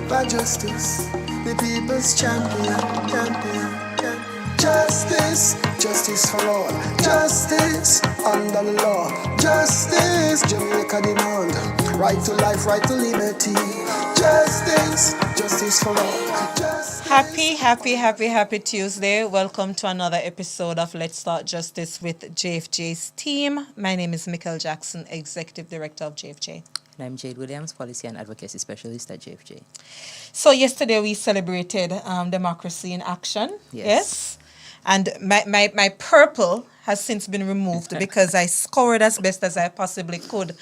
by justice, the people's champion, champion, champion. Justice, justice for all. Justice under the law. Justice, Jamaica demand. Right to life, right to liberty. Justice, justice for all. Justice. Happy Tuesday. Welcome to another episode of Let's Start Justice with JFJ's team. My name is Michael Jackson, Executive Director of JFJ. And I'm Jade Williams, Policy and Advocacy Specialist at JFJ. So yesterday we celebrated Democracy in Action. Yes. And my purple has since been removed because I scoured as best as I possibly could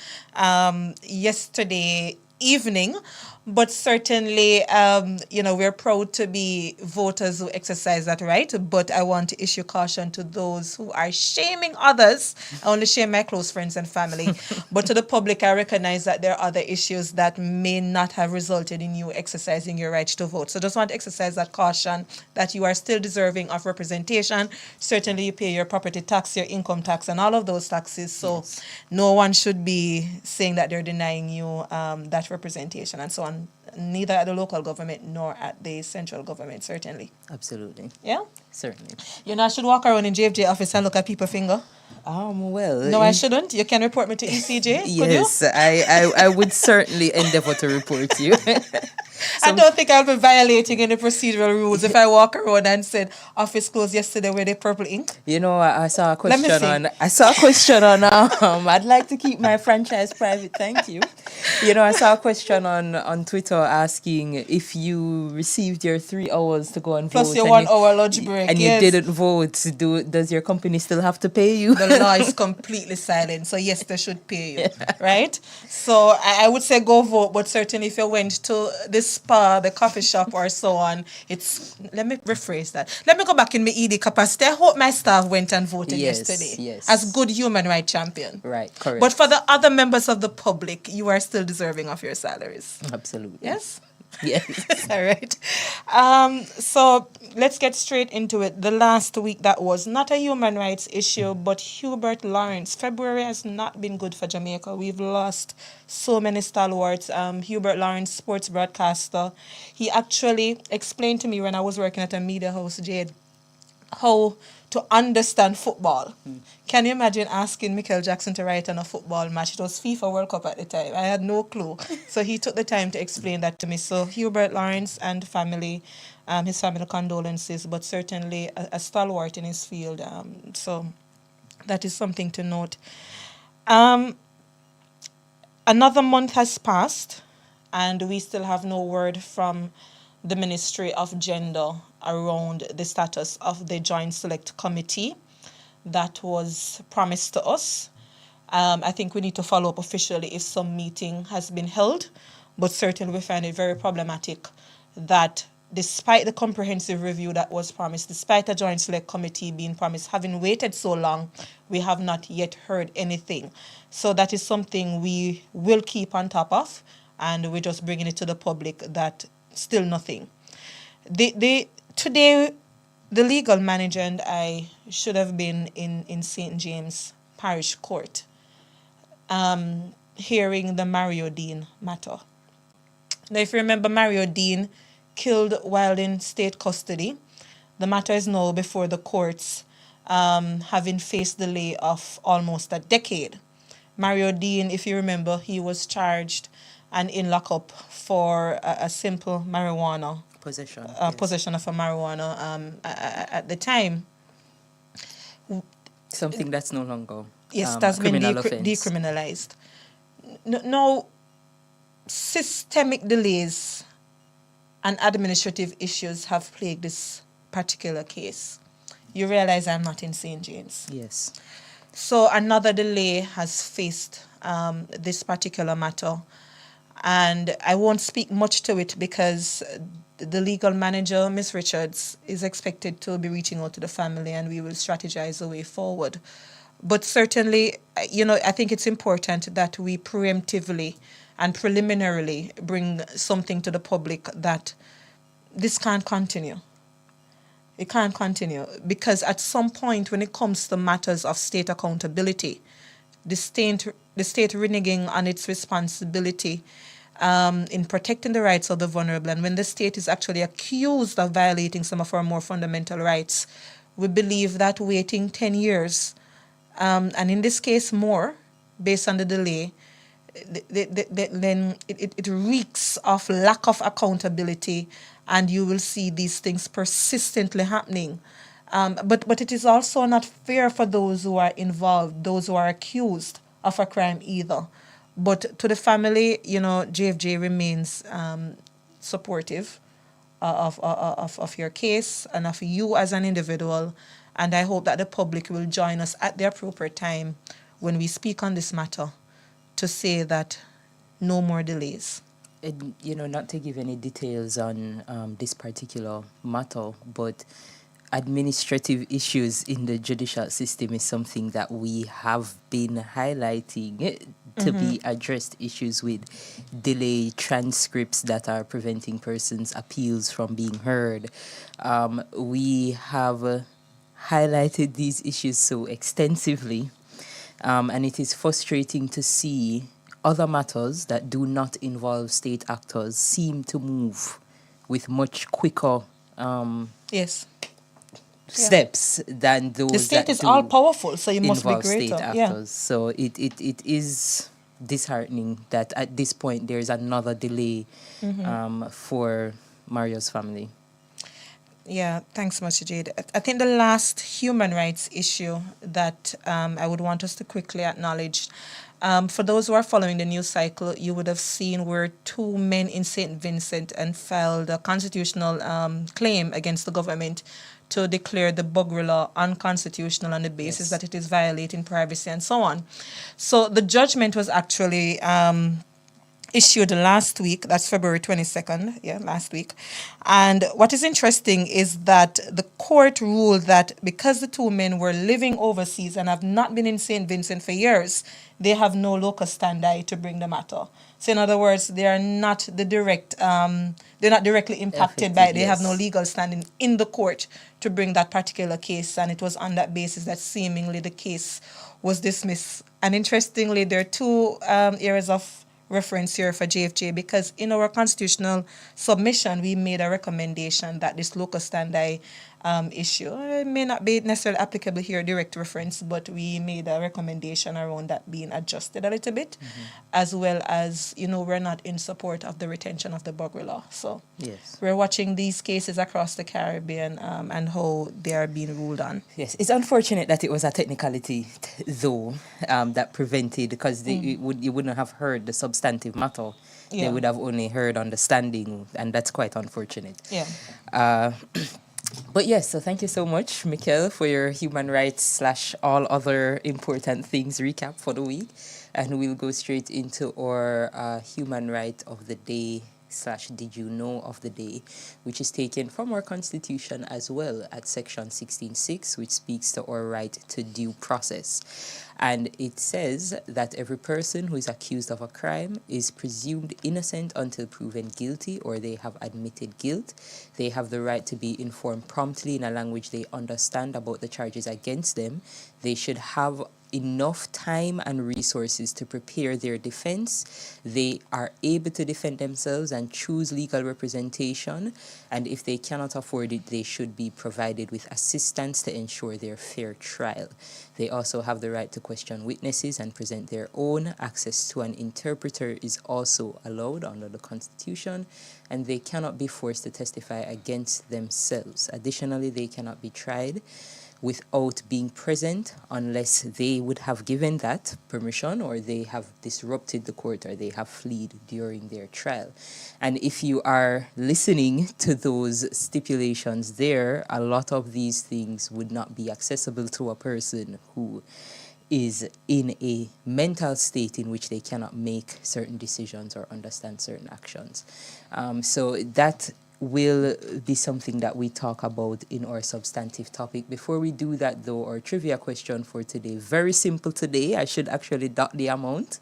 yesterday evening. But certainly, we're proud to be voters who exercise that right. But I want to issue caution to those who are shaming others. I only shame my close friends and family. But to the public, I recognize that there are other issues that may not have resulted in you exercising your right to vote. So just want to exercise that caution that you are still deserving of representation. Certainly, you pay your property tax, your income tax, and all of those taxes. So no one should be saying that they're denying you that representation and so on. Neither at the local government nor at the central government, certainly. Absolutely. Yeah? Certainly. You know, I should walk around in JFJ office and look at people's finger. Well. No, I shouldn't. You can report me to ECJ. Yes, could you? I would certainly endeavor to report you. I don't think I'll be violating any procedural rules if I walk around and said office closed yesterday with a purple ink. You know, I saw a question on I'd like to keep my franchise private, thank you. You know, I saw a question on Twitter asking if you received your 3 hours to go and plus vote. Plus your 1 hour lunch break. And you didn't vote. Does your company still have to pay you? The law is completely silent. So yes, they should pay you. Right? So I would say go vote, but certainly if you went to the spa, the coffee shop or so on, let me rephrase that. Let me go back in my ED capacity. I hope my staff went and voted yesterday. Yes. As good human rights champion. Right, correct. But for the other members of the public, you are still deserving of your salaries. Absolutely. Yes? Yes. All right. So let's get straight into it. The last week that was not a human rights issue, but Hubert Lawrence. February has not been good for Jamaica. We've lost so many stalwarts. Hubert Lawrence, sports broadcaster, he actually explained to me when I was working at a media house, Jade, how to understand football. Can you imagine asking Michael Jackson to write on a football match? It was FIFA World Cup at the time. I had no clue. So he took the time to explain that to me. So Hubert Lawrence and family, his family condolences, but certainly a stalwart in his field. So that is something to note. Another month has passed, and we still have no word from the Ministry of Gender around the status of the Joint Select Committee that was promised to us. I think we need to follow up officially if some meeting has been held, but certainly we find it very problematic that despite the comprehensive review that was promised, despite a Joint Select Committee being promised, having waited so long, we have not yet heard anything. So that is something we will keep on top of, and we're just bringing it to the public that still nothing. Today, the legal manager and I should have been in St. James Parish Court hearing the Mario Dean matter. Now, if you remember, Mario Dean killed while in state custody. The matter is now before the courts, having faced delay of almost a decade. Mario Dean, if you remember, he was charged and in lockup for a simple marijuana possession of a marijuana at the time. Something that's no longer that's been decriminalized. No, systemic delays and administrative issues have plagued this particular case. You realize I'm not in St. James. Yes. So another delay has faced this particular matter. And I won't speak much to it because the legal manager, Ms. Richards, is expected to be reaching out to the family and we will strategize a way forward. But certainly, I think it's important that we preemptively and preliminarily bring something to the public that this can't continue. It can't continue because at some point when it comes to matters of state accountability, the state reneging on its responsibility in protecting the rights of the vulnerable. And when the state is actually accused of violating some of our more fundamental rights, we believe that waiting 10 years, and in this case more, based on the delay, then it reeks of lack of accountability, and you will see these things persistently happening. But it is also not fair for those who are involved, those who are accused of a crime either. But to the family, JFJ remains supportive of your case and of you as an individual. And I hope that the public will join us at the appropriate time when we speak on this matter to say that no more delays. And, not to give any details on this particular matter, but administrative issues in the judicial system is something that we have been highlighting to be addressed. Issues with delay, transcripts that are preventing persons' appeals from being heard. We have highlighted these issues so extensively, and it is frustrating to see other matters that do not involve state actors seem to move with much quicker Yes. steps than those The state that is do all powerful, so you must be involve greater. state actors. So it is disheartening that at this point there's another delay for Mario's family. Yeah, thanks much, Jade. I think the last human rights issue that I would want us to quickly acknowledge, for those who are following the news cycle, you would have seen where two men in St. Vincent and filed a constitutional claim against the government to declare the Bugri law unconstitutional on the basis that it is violating privacy and so on. So the judgment was actually issued last week. That's February 22nd. Yeah, last week. And what is interesting is that the court ruled that because the two men were living overseas and have not been in St. Vincent for years, they have no locus standi to bring the matter. So in other words, they are not they're not directly impacted by it. They have no legal standing in the court to bring that particular case. And it was on that basis that seemingly the case was dismissed. And interestingly, there are two areas of reference here for JFJ, because in our constitutional submission, we made a recommendation that this locus standi issue may not be necessarily applicable here, direct reference, but we made a recommendation around that being adjusted a little bit, as well as, we're not in support of the retention of the Bugri law. So we're watching these cases across the Caribbean and how they are being ruled on. Yes, it's unfortunate that it was a technicality, though, that prevented, because you wouldn't have heard the substantive matter. They would have only heard understanding, and that's quite unfortunate. Yeah. But yes, so thank you so much, Mikel, for your human rights / all other important things recap for the week. And we'll go straight into our human right of the day / did you know of the day, which is taken from our constitution as well at section 16.6, which speaks to our right to due process. And it says that every person who is accused of a crime is presumed innocent until proven guilty or they have admitted guilt. They have the right to be informed promptly in a language they understand about the charges against them. They should have enough time and resources to prepare their defense. They are able to defend themselves and choose legal representation. And if they cannot afford it, they should be provided with assistance to ensure their fair trial. They also have the right to question witnesses and present their own. Access to an interpreter is also allowed under the Constitution, and they cannot be forced to testify against themselves. Additionally, they cannot be tried without being present unless they would have given that permission or they have disrupted the court or they have fled during their trial. And if you are listening to those stipulations there, a lot of these things would not be accessible to a person who is in a mental state in which they cannot make certain decisions or understand certain actions. So that will be something that we talk about in our substantive topic. Before we do that, though, our trivia question for today, very simple today. I should actually dot the amount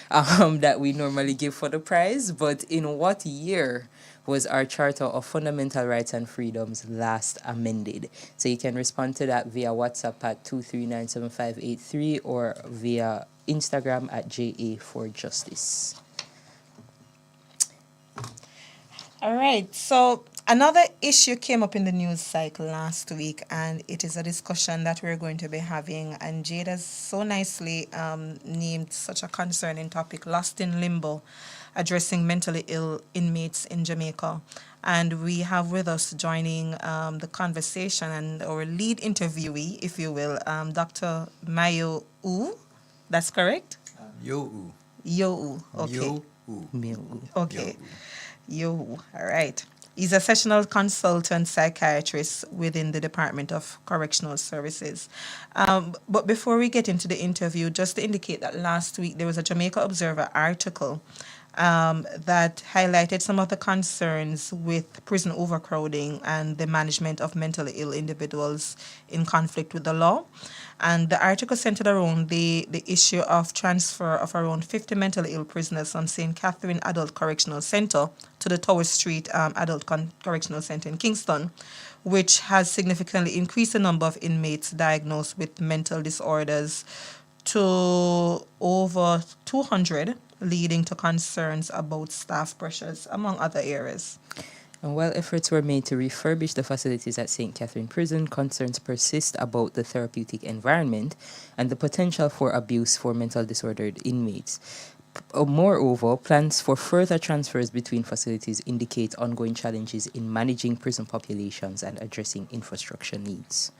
that we normally give for the prize. But in what year was our Charter of Fundamental Rights and Freedoms last amended? So you can respond to that via WhatsApp at 2397583 or via Instagram at JA4Justice. All right. So another issue came up in the news cycle last week, and it is a discussion that we're going to be having. And Jade has so nicely named such a concerning topic, lost in limbo, addressing mentally ill inmates in Jamaica. And we have with us joining the conversation and our lead interviewee, if you will, Dr. Mayo U. That's correct? Yo. Yo. Okay. Yo. Okay. Yo. All right. He's a sessional consultant psychiatrist within the Department of Correctional Services. But before we get into the interview, just to indicate that last week there was a Jamaica Observer article that highlighted some of the concerns with prison overcrowding and the management of mentally ill individuals in conflict with the law. And the article centered around the issue of transfer of around 50 mentally ill prisoners from St. Catherine Adult Correctional Center to the Tower Street Adult Correctional Center in Kingston, which has significantly increased the number of inmates diagnosed with mental disorders to over 200, leading to concerns about staff pressures, among other areas. And while efforts were made to refurbish the facilities at St. Catherine Prison, concerns persist about the therapeutic environment and the potential for abuse for mental disordered inmates. Moreover, plans for further transfers between facilities indicate ongoing challenges in managing prison populations and addressing infrastructure needs.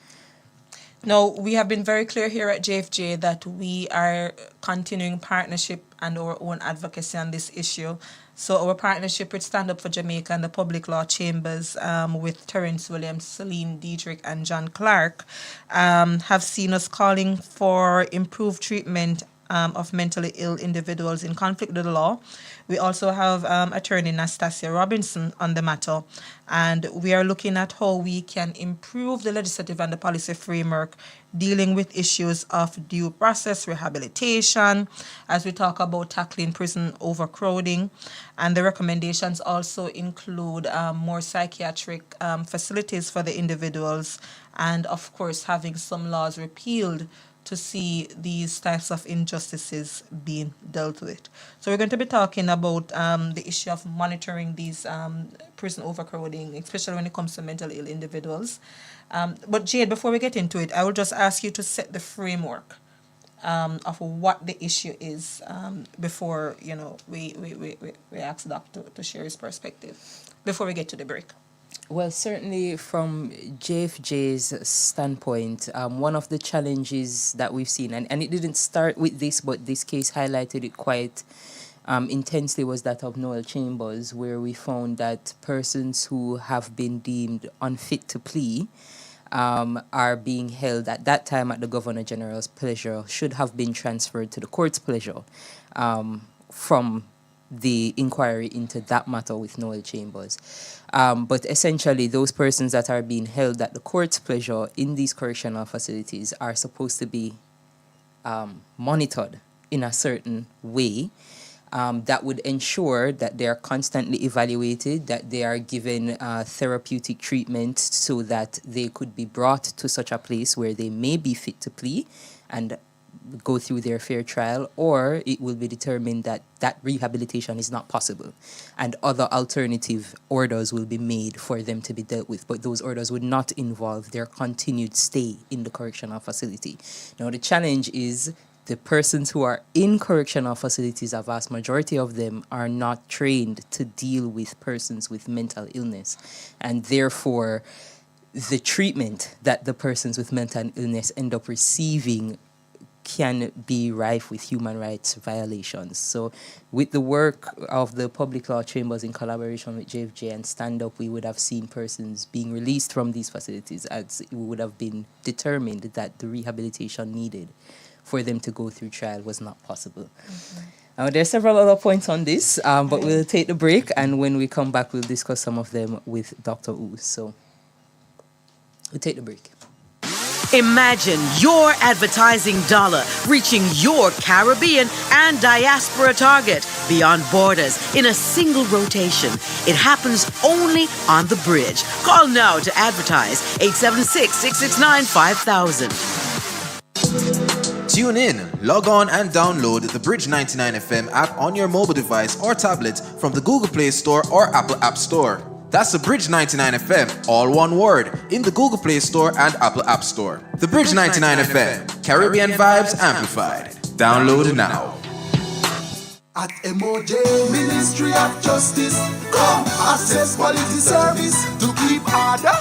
Now, we have been very clear here at JFJ that we are continuing partnership and our own advocacy on this issue. So our partnership with Stand Up for Jamaica and the Public Law Chambers with Terence Williams, Celine Diedrich, and John Clark have seen us calling for improved treatment of mentally ill individuals in conflict with the law. We also have attorney Nastasia Robinson on the matter, and we are looking at how we can improve the legislative and the policy framework dealing with issues of due process, rehabilitation, as we talk about tackling prison overcrowding. And the recommendations also include more psychiatric facilities for the individuals, and of course having some laws repealed to see these types of injustices being dealt with. So we're going to be talking about the issue of monitoring these prison overcrowding, especially when it comes to mentally ill individuals. But Jade, before we get into it, I will just ask you to set the framework of what the issue is before we ask Doc to share his perspective before we get to the break. Well, certainly from JFJ's standpoint, one of the challenges that we've seen, and it didn't start with this, but this case highlighted it quite intensely, was that of Noel Chambers, where we found that persons who have been deemed unfit to plea are being held at that time at the Governor General's pleasure, should have been transferred to the court's pleasure from the inquiry into that matter with Noel Chambers. But essentially, those persons that are being held at the court's pleasure in these correctional facilities are supposed to be monitored in a certain way that would ensure that they are constantly evaluated, that they are given therapeutic treatment so that they could be brought to such a place where they may be fit to plea and go through their fair trial, or it will be determined that that rehabilitation is not possible and other alternative orders will be made for them to be dealt with, but those orders would not involve their continued stay in the correctional facility. Now, the challenge is the persons who are in correctional facilities, a vast majority of them are not trained to deal with persons with mental illness, and therefore the treatment that the persons with mental illness end up receiving can be rife with human rights violations. So with the work of the Public Law Chambers in collaboration with JFJ and Stand Up, we would have seen persons being released from these facilities as it would have been determined that the rehabilitation needed for them to go through trial was not possible. Mm-hmm. There are several other points on this, but we'll take the break, and when we come back, we'll discuss some of them with Dr. Wu. So we'll take the break. Imagine your advertising dollar reaching your Caribbean and diaspora target beyond borders in a single rotation. It happens only on the bridge. Call now to advertise 876-669-5000. Tune in, log on and download the Bridge 99 FM app on your mobile device or tablet from the Google Play Store or Apple App Store. That's the Bridge 99 FM, all one word, in the Google Play Store and Apple App Store. The Bridge 99 FM, Caribbean vibes amplified. Download now. At MOJ, Ministry of Justice, come access quality service to keep order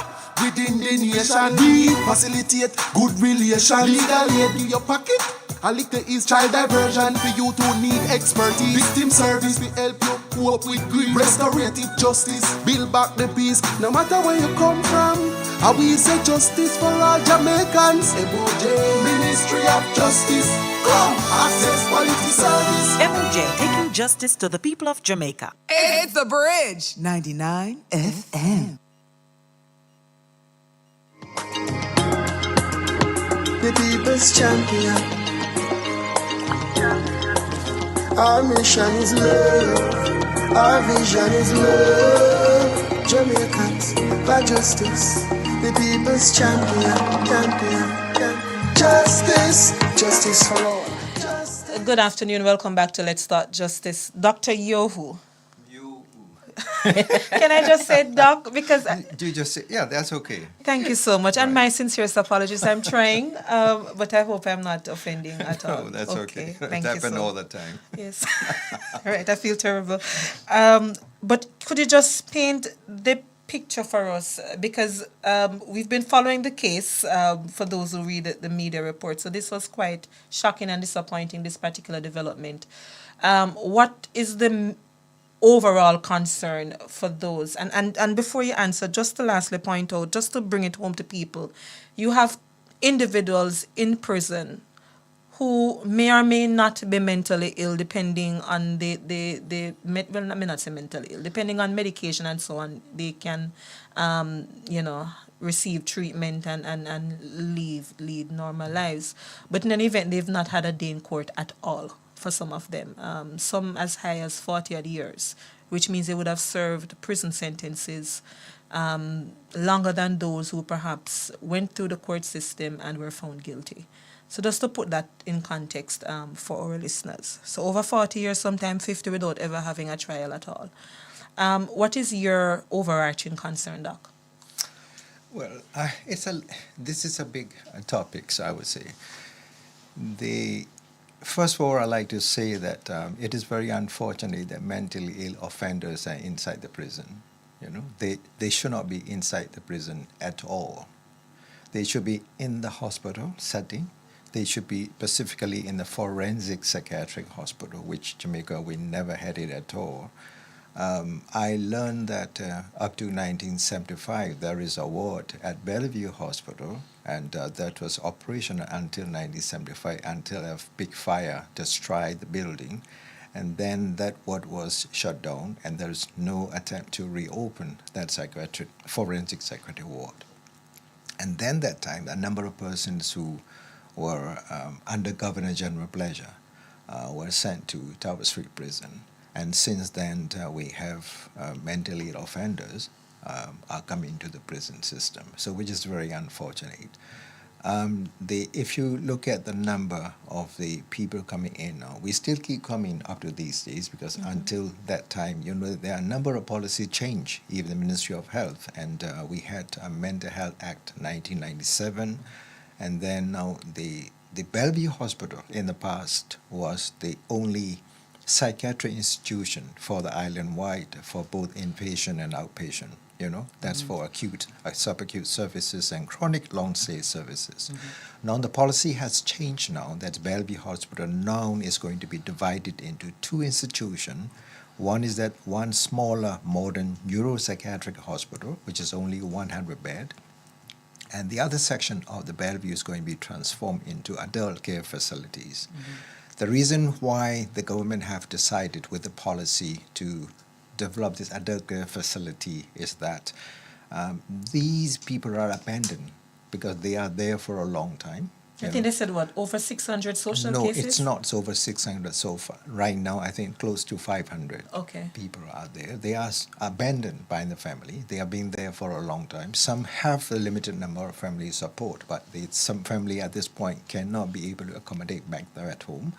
within the nation. We facilitate good relation, legal aid in your pocket. A little is child diversion for you to need expertise. Victim service, we help you cope with grief. Restorative justice, build back the peace. No matter where you come from, how we say justice for all Jamaicans. MOJ, Ministry of Justice, come access quality service. MOJ, taking justice to the people of Jamaica. It's the Bridge 99 FM. The people's champion. Our mission is love. Our vision is love. Jamaicans for justice. The people's champion. Justice. Justice for all. Justice. Good afternoon. Welcome back to Let's Start Justice. Dr. Yohu. Can I just say Doc? Because Do you just say, yeah, that's okay. thank you so much. And my sincerest apologies. I'm trying, but I hope I'm not offending at all. No, that's okay. Thank It you happens so all the time. Yes. All right, I feel terrible. But could you just paint the picture for us? Because we've been following the case for those who read the media report. So this was quite shocking and disappointing, this particular development. What is the overall concern for those? And before you answer, just to lastly point out, just to bring it home to people, you have individuals in prison who may or may not be mentally ill, depending on well, I may not say mentally ill, depending on medication and so on. They can, receive treatment and lead normal lives. But in any event, they've not had a day in court at all for some of them, some as high as 40 odd years, which means they would have served prison sentences longer than those who perhaps went through the court system and were found guilty. So just to put that in context for our listeners. So over 40 years, sometimes 50 without ever having a trial at all. What is your overarching concern, Doc? Well, this is a big topic, so I would say. First of all, I'd like to say that it is very unfortunate that mentally ill offenders are inside the prison. They should not be inside the prison at all. They should be in the hospital setting. They should be specifically in the forensic psychiatric hospital, which Jamaica, we never had it at all. I learned that up to 1975, there is a ward at Bellevue Hospital, and that was operational until 1975, until a big fire destroyed the building. And then that ward was shut down, and there is no attempt to reopen that forensic psychiatric ward. And then that time, a number of persons who were under Governor General pleasure were sent to Tower Street Prison. And since then, we have mentally ill offenders are coming to the prison system, so which is very unfortunate. If you look at the number of the people coming in now, we still keep coming up to these days because until that time, there are a number of policy change, even the Ministry of Health, and we had a Mental Health Act 1997, and then now the Bellevue Hospital in the past was the only psychiatric institution for the island-wide for both inpatient and outpatient. That's for acute, subacute services and chronic long-stay services. Now the policy has changed now that Bellevue Hospital now is going to be divided into two institutions. One is that one smaller modern neuropsychiatric hospital, which is only 100 bed. And the other section of the Bellevue is going to be transformed into adult care facilities. The reason why the government have decided with the policy to develop this adult care facility is that these people are abandoned because they are there for a long time. I think they said what, over 600 social No, cases? it's not over 600 so far. Right now, I think close to 500 Okay. people are there. They are abandoned by the family. They have been there for a long time. Some have a limited number of family support, but some family at this point cannot be able to accommodate back there at home.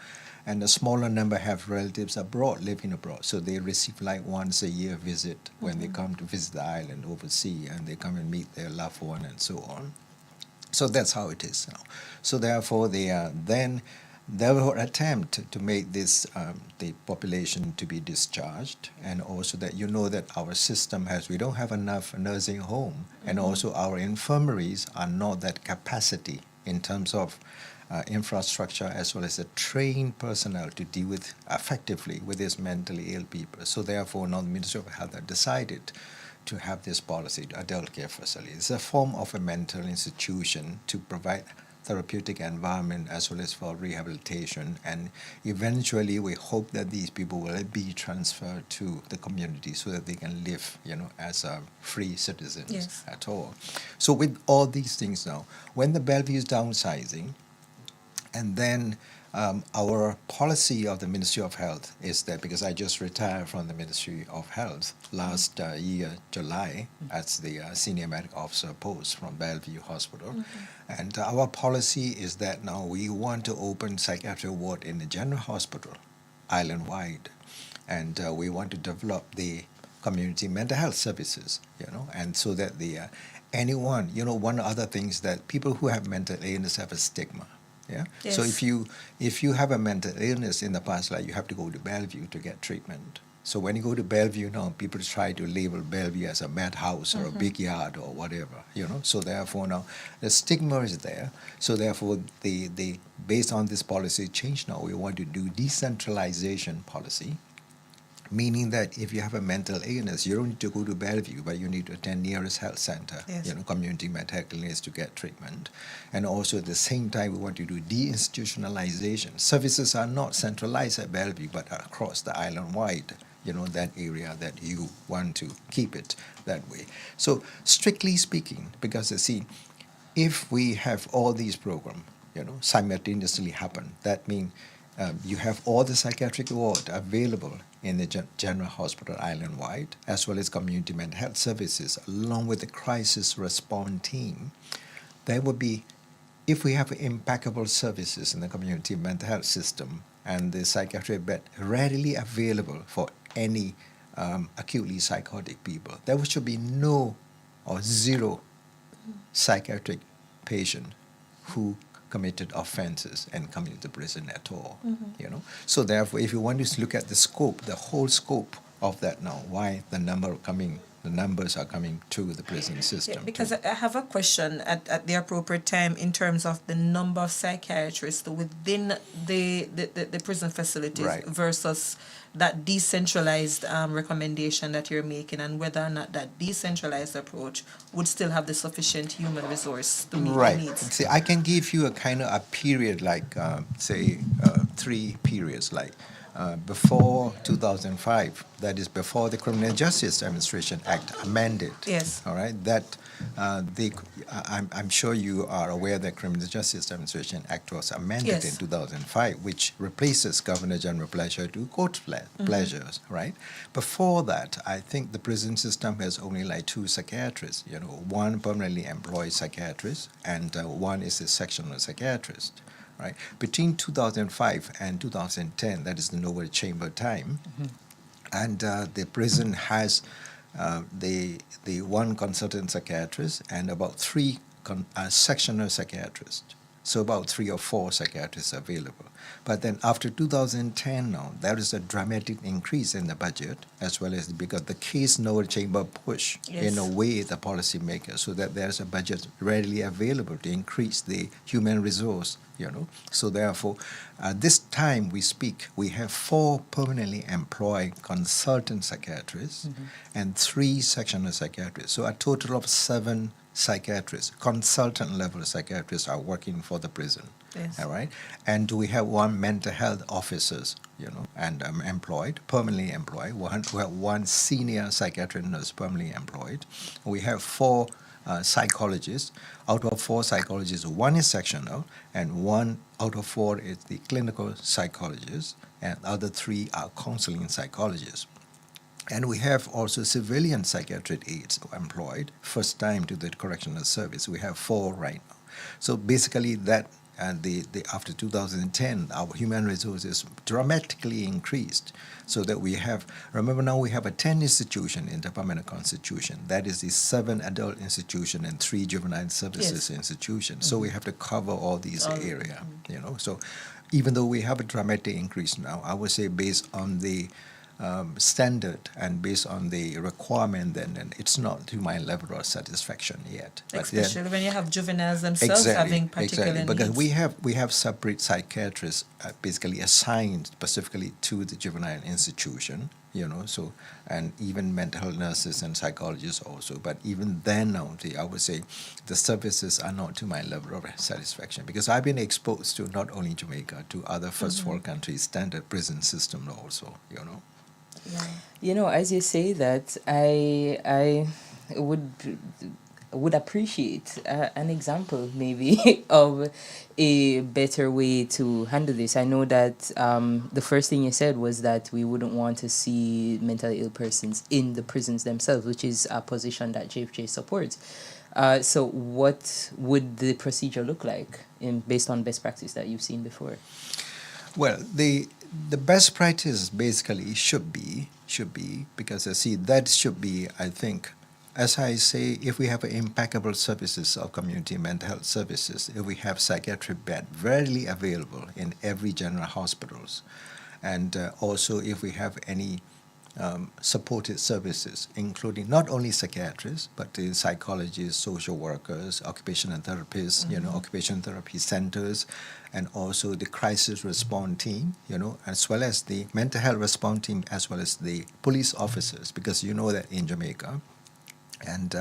And a smaller number have relatives abroad, living abroad. So they receive like once a year visit when they come to visit the island overseas, and they come and meet their loved one and so on. So that's how it is now. So therefore, there were attempts to make this the population to be discharged, and also that that our system we don't have enough nursing home, and also our infirmaries are not that capacity in terms of infrastructure as well as the trained personnel to deal with effectively with these mentally ill people. So therefore, now the Ministry of Health have decided to have this policy, adult care facility. It's a form of a mental institution to provide therapeutic environment as well as for rehabilitation, and eventually we hope that these people will be transferred to the community so that they can live, as free citizens at all. So with all these things now, when the Bellevue is downsizing, and then our policy of the Ministry of Health is that, because I just retired from the Ministry of Health last year, July, as the senior medical officer post from Bellevue Hospital. And our policy is that now we want to open psychiatric ward in the general hospital, island-wide. And we want to develop the community mental health services, and so that anyone, one other thing is that people who have mental illness have a stigma. Yeah. Yes. So if you have a mental illness in the past life, you have to go to Bellevue to get treatment. So when you go to Bellevue now, people try to label Bellevue as a madhouse or a big yard or whatever. So therefore now the stigma is there. So therefore the based on this policy change now, we want to do decentralization policy. Meaning that if you have a mental illness, you don't need to go to Bellevue, but you need to attend nearest health center, community mental health clinics to get treatment. And also at the same time, we want to do deinstitutionalization. Services are not centralized at Bellevue, but across the island-wide, that area that you want to keep it that way. So strictly speaking, because if we have all these programs, simultaneously happen, that means you have all the psychiatric ward available in the general hospital island-wide, as well as community mental health services, along with the crisis response team. There would be, if we have impeccable services in the community mental health system and the psychiatric bed readily available for any acutely psychotic people, there should be no or zero psychiatric patient who committed offenses and come into prison at all. So therefore, if you want to look at the scope, the whole scope of that now, why the numbers are coming to the prison system. Because I have a question at the appropriate time in terms of the number of psychiatrists within the prison facilities versus that decentralized recommendation that you're making, and whether or not that decentralized approach would still have the sufficient human resource to meet the needs. See, I can give you a kind of a period like, say, 3 periods, like before 2005, that is before the Criminal Justice Administration Act amended. Yes. All right. That I'm sure you are aware that Criminal Justice Administration Act was amended in 2005, which replaces Governor General pleasure to court pleasures. Right. Before that, I think the prison system has only like 2 psychiatrists. One permanently employed psychiatrist, and one is a sectional psychiatrist. Right. Between 2005 and 2010, that is the Nova Chamber time, and the prison has the one consultant psychiatrist and about 3 sectional psychiatrists. So about 3 or 4 psychiatrists available. But then after 2010 now, there is a dramatic increase in the budget, as well as because the case Nova Chamber push in a way the policymakers, so that there's a budget readily available to increase the human resource. So therefore, this time we speak, we have 4 permanently employed consultant psychiatrists and 3 sectional psychiatrists. So a total of 7 psychiatrists, consultant level psychiatrists are working for the prison. Yes. All right. And we have one mental health officers, and employed, permanently employed. We have one senior psychiatric nurse permanently employed. We have 4 psychologists. Out of 4 psychologists, 1 is sectional, and 1 out of 4 is the clinical psychologist, and other 3 are counseling psychologists. And we have also civilian psychiatric aides employed, first time to the correctional service. We have 4 right now. So basically that, after 2010, our human resources dramatically increased, so that we have, remember now we have a 10 institution in the permanent constitution. That is the 7 adult institution and 3 juvenile services institutions. So we have to cover all these areas, So even though we have a dramatic increase now, I would say based on the standard and based on the requirement, then it's not to my level of satisfaction yet. Especially when you have juveniles themselves having particular needs. Because we have separate psychiatrists basically assigned specifically to the juvenile institution, so, and even mental health nurses and psychologists also. But even then now, I would say the services are not to my level of satisfaction, because I've been exposed to not only Jamaica, to other first world countries' standard prison system also, Yeah. As you say that, I would appreciate an example maybe of a better way to handle this. I know that the first thing you said was that we wouldn't want to see mentally ill persons in the prisons themselves, which is a position that JFJ supports. So what would the procedure look like based on best practice that you've seen before? Well, the best practice basically should be, because that should be, I think, as I say, if we have impeccable services of community mental health services, if we have psychiatric bed readily available in every general hospitals, and also if we have any supported services, including not only psychiatrists, but the psychologists, social workers, occupational therapists, occupational therapy centers, and also the crisis response team, as well as the mental health response team, as well as the police officers, because that in Jamaica, and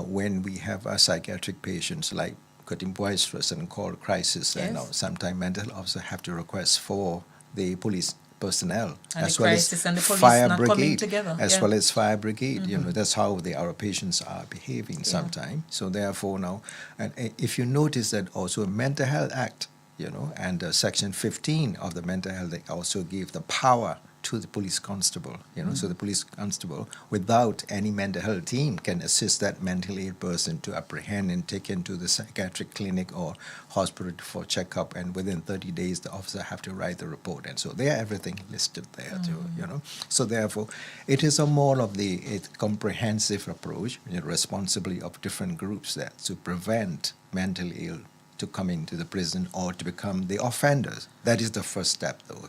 when we have psychiatric patients like getting boisterous and called crisis, and sometimes mental health officers have to request for the police personnel, and as well as and the police fire not brigade, coming together. well as fire brigade. That's how our patients are behaving sometimes. So therefore now, and if you notice that also Mental Health Act, and Section 15 of the Mental Health Act also gave the power to the police constable, so the police constable, without any mental health team, can assist that mentally ill person to apprehend and take into the psychiatric clinic or hospital for checkup, and within 30 days the officer have to write the report, and so there everything listed there too, So therefore, it is a more of the comprehensive approach, responsibility of different groups there to prevent mentally ill to come into the prison or to become the offenders. That is the first step, though,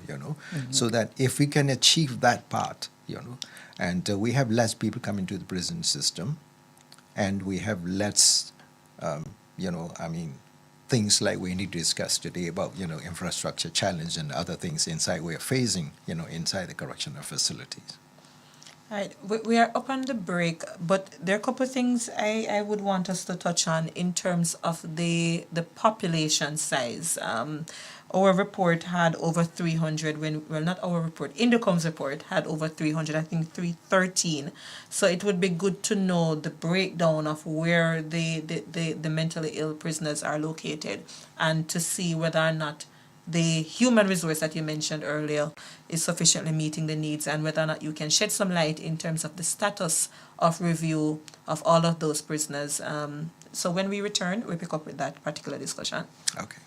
so that if we can achieve that part, and we have less people coming to the prison system, and we have less, things like we need to discuss today about, infrastructure challenge and other things inside we are facing, inside the correctional facilities. All right, we are up on the break, but there are a couple of things I would want us to touch on in terms of the population size. Our report had over 300, not our report, Indicom's report had over 300, I think 313. So it would be good to know the breakdown of where the mentally ill prisoners are located, and to see whether or not the human resource that you mentioned earlier is sufficiently meeting the needs, and whether or not you can shed some light in terms of the status of review of all of those prisoners. So when we return, we pick up with that particular discussion. Okay.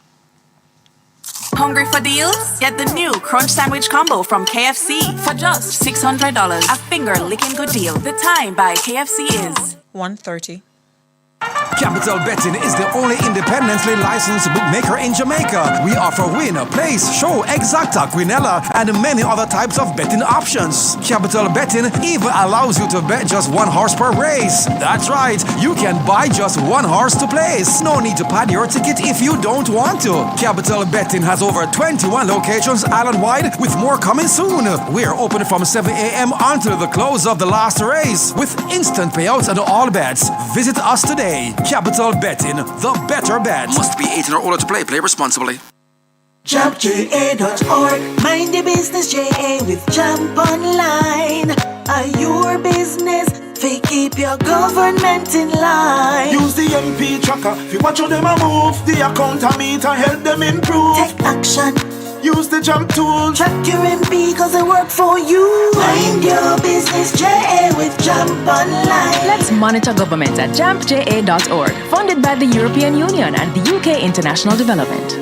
Hungry for deals? Get the new Crunch Sandwich Combo from KFC for just $600. A finger-licking good deal. The time by KFC is 1:30. Capital Betting is the only independently licensed bookmaker in Jamaica. We offer win, place, show, exacta, quinella, and many other types of betting options. Capital Betting even allows you to bet just one horse per race. That's right, you can buy just one horse to place. No need to pad your ticket if you don't want to. Capital Betting has over 21 locations island-wide, with more coming soon. We're open from 7 a.m. until the close of the last race, with instant payouts on all bets. Visit us today. Capital Betting, the better bet. Must be 18 or older to play. Play responsibly. JampJA.org. Mind the business JA with Jump Online. Are your business? Fi keep your government in line. Use the MP tracker. Fi watch how them a move. The account a meter help them improve. Take action. Use the jump tool. Track your MP cause they work for you. Mind your business JA with Jump Online. Let's monitor government at JampJA.org. Funded by the European Union and the UK International Development.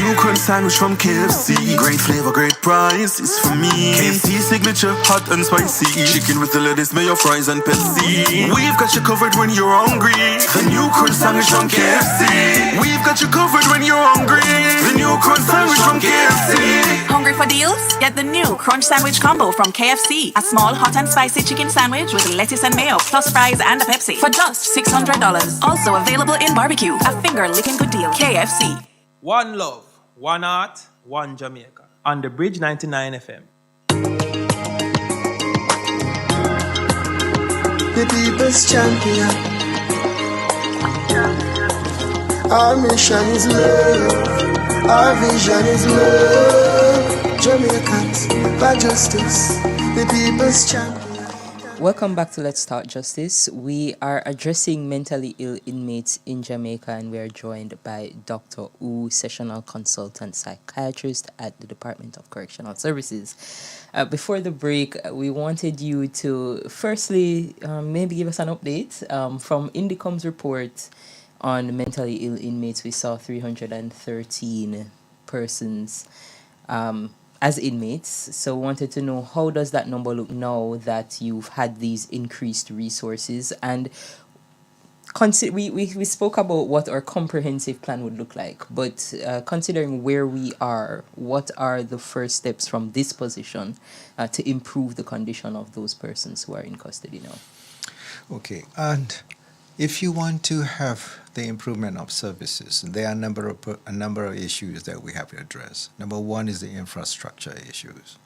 New crunch sandwich from KFC. Great flavor, great price, it's for me. KFC signature, hot and spicy. Chicken with the lettuce, mayo, fries and Pepsi. We've got you covered when you're hungry. The new crunch sandwich from KFC. We've got you covered when you're hungry. The new crunch sandwich from KFC. Hungry for deals? Get the new Crunch Sandwich Combo from KFC. A small hot and spicy chicken sandwich with lettuce and mayo, plus fries and a Pepsi for just $600. Also available in barbecue. A finger-licking good deal. KFC. One love, one art, one Jamaica. On the Bridge 99 FM. The people's champion. Our mission is love. Our vision is love. Jamaicans, by justice. The people's champion. Welcome back to Let's Talk Justice. We are addressing mentally ill inmates in Jamaica, and we are joined by Dr. Wu, sessional consultant psychiatrist at the Department of Correctional Services. Before the break, we wanted you to firstly maybe give us an update from Indicom's report on mentally ill inmates. We saw 313 persons as inmates. So wanted to know, how does that number look now that you've had these increased resources? And we spoke about what our comprehensive plan would look like, but considering where we are, what are the first steps from this position to improve the condition of those persons who are in custody now? Okay, and if you want to have the improvement of services, there are a number of issues that we have to address. Number one is the infrastructure issues.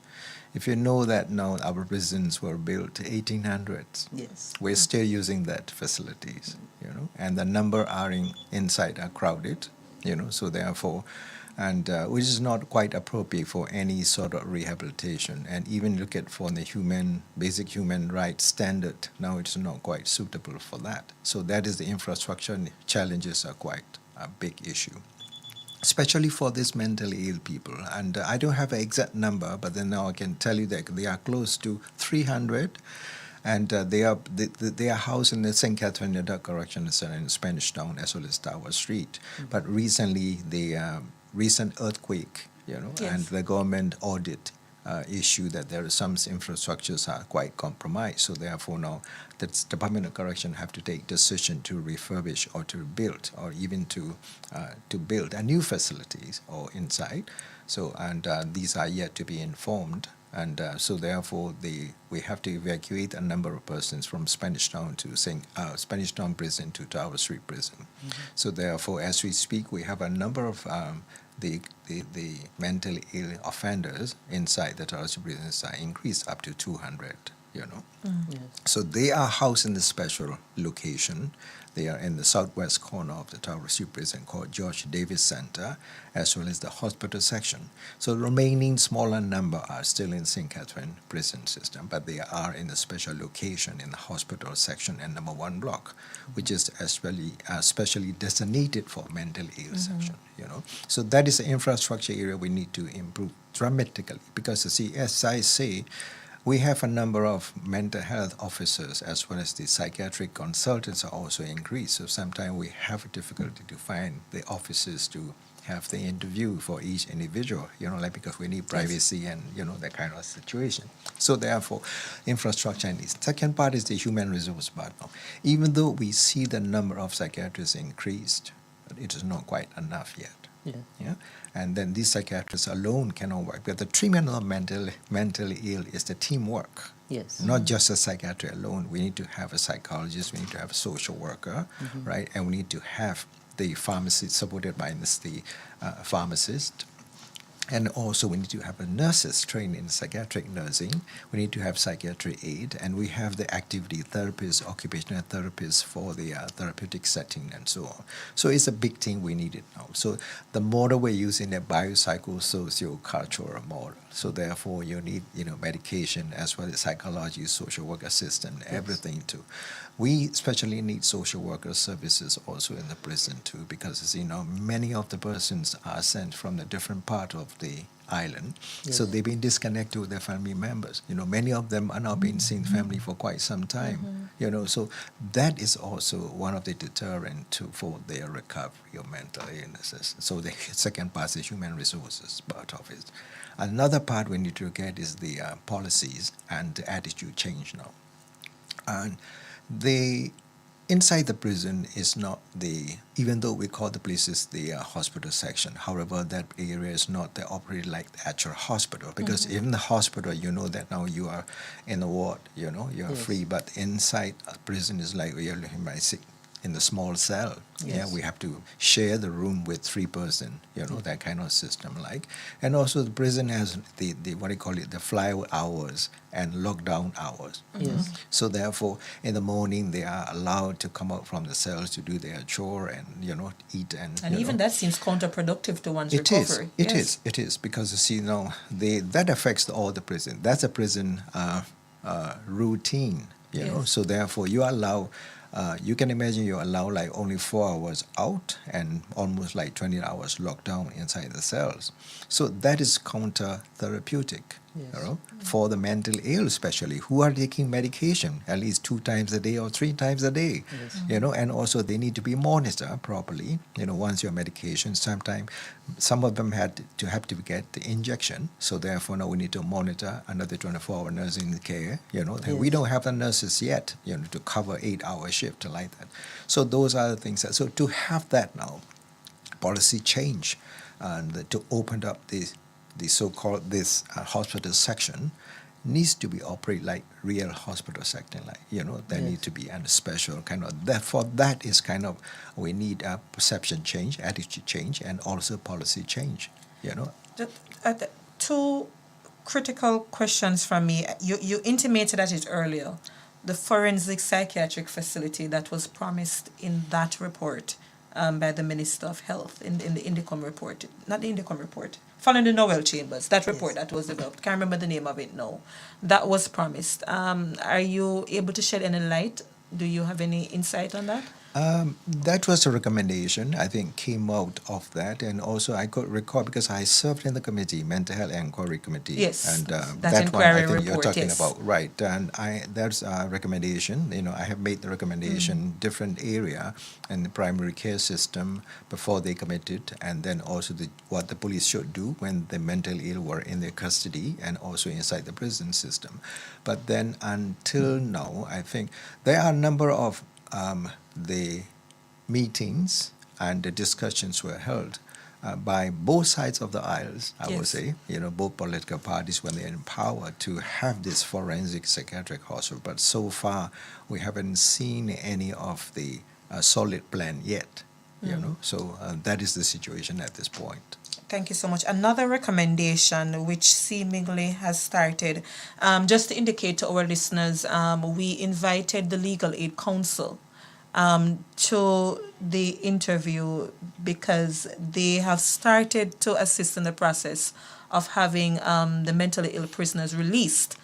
If you know that now our prisons were built 1800s, yes, we're still using that facilities, and the number inside are crowded, so therefore, and which is not quite appropriate for any sort of rehabilitation. And even look at for the basic human rights standard, now it's not quite suitable for that. So that is the infrastructure challenges are quite a big issue, especially for these mentally ill people. And I don't have an exact number, but then now I can tell you that they are close to 300. And they are housed in the St. Catherine Correctional Center in Spanish Town as well as Tower Street. Mm-hmm. But recently, the recent earthquake, yes, and the government audit issue that there are some infrastructures are quite compromised. So therefore now the Department of Correction have to take decision to refurbish or to build or even to build a new facilities or inside. So and these are yet to be informed. And so therefore we have to evacuate a number of persons from Spanish Town to Spanish Town Prison to Tower Street Prison. Mm-hmm. So therefore, as we speak, we have a number of the mentally ill offenders inside the Tower Street prisons are increased up to 200. Mm-hmm. Yes. So they are housed in a special location. They are in the southwest corner of the Tower Street Prison called George Davis Center, as well as the hospital section. So the remaining smaller number are still in St. Catherine prison system, but they are in a special location in the hospital section and number 1 block, which is especially designated for mentally ill section. So that is the infrastructure area we need to improve dramatically, because as I say, we have a number of mental health officers as well as the psychiatric consultants are also increased. So sometimes we have a difficulty to find the officers to have the interview for each individual, like because we need privacy and, that kind of situation. So therefore, infrastructure needs. Second part is the human resource part now. Even though we see the number of psychiatrists increased, but it is not quite enough yet. Yeah. And then these psychiatrists alone cannot work. But the treatment of mentally ill is the teamwork. Yes. Not just a psychiatrist alone. We need to have a psychologist, we need to have a social worker, right? And we need to have the pharmacist supported by the pharmacist. And also we need to have nurses trained in psychiatric nursing. We need to have psychiatric aid, and we have the activity therapists, occupational therapists for the therapeutic setting and so on. So it's a big thing we need it now. So the model we're using a biopsycho-socio-cultural model. So therefore you need, medication as well as psychology, social work assistant, everything too. We especially need social worker services also in the prison too, because many of the persons are sent from a different part of the island, so they've been disconnected with their family members. Many of them are not being seen family for quite some time. So that is also one of the deterrent for their recovery of mental illnesses. So the second part is human resources part of it. Another part we need to get is the policies and the attitude change now. And inside the prison is not even though we call the places the hospital section, however, that area is not operated like the actual hospital, because in the hospital, that now you are in a ward, you're free, but inside a prison is like you're in the small cell. Yeah, we have to share the room with 3 person, that kind of system like. And also the prison has the what do you call it, the fly hours and lockdown hours. So therefore, in the morning they are allowed to come out from the cells to do their chore and eat and. And even that seems counterproductive to one's recovery. It is because that affects all the prison. That's a prison routine. So therefore you allow. You can imagine you allow like only 4 hours out and almost like 20 hours locked down inside the cells. So that is counter-therapeutic for the mental ill especially, who are taking medication at least 2 times a day or 3 times a day. And also they need to be monitored properly. Once your medication, sometimes some of them have to get the injection. So therefore now we need to monitor another 24-hour nursing care. We don't have the nurses yet, to cover 8-hour shift like that. So those are the things. So to have that now, policy change, and to open up the so-called hospital section needs to be operated like real hospital section, like there need to be a special kind of that. For that is kind of we need a perception change, attitude change, and also policy change. Two critical questions from me. You intimated at it earlier, the forensic psychiatric facility that was promised in that report by the Minister of Health in the Indicom report, not the Indicom report, following the Noel Chambers, that report that was developed. Can't remember the name of it now. That was promised. Are you able to shed any light? Do you have any insight on that? That was a recommendation, I think, came out of that. And also I could recall, because I served in the committee, Mental Health Inquiry Committee. Yes, and that one I think report, you're talking about. Right. And that's a recommendation. I have made the recommendation, different area in the primary care system before they committed, and then also what the police should do when the mental ill were in their custody and also inside the prison system. But then until now, I think there are a number of the meetings and the discussions were held by both sides of the aisles, I would say, both political parties when they're in power to have this forensic psychiatric hospital. But so far, we haven't seen any of the solid plan yet, So that is the situation at this point. Thank you so much. Another recommendation which seemingly has started, just to indicate to our listeners, we invited the Legal Aid Council to the interview because they have started to assist in the process of having the mentally ill prisoners released,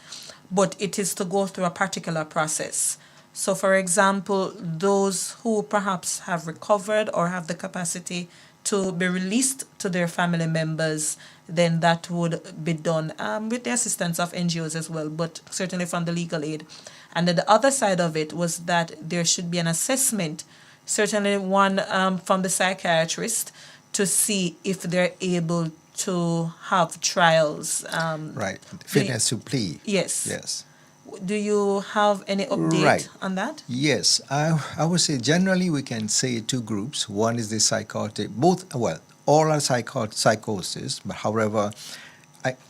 but it is to go through a particular process. So, for example, those who perhaps have recovered or have the capacity to be released to their family members, then that would be done with the assistance of NGOs as well, but certainly from the legal aid. And then the other side of it was that there should be an assessment, certainly one from the psychiatrist, to see if they're able to have trials. Right. Fitness to plea. Yes. Yes. Do you have any update Right. on that? Yes, I would say generally we can say two groups. One is the psychotic, all are psychosis, but however,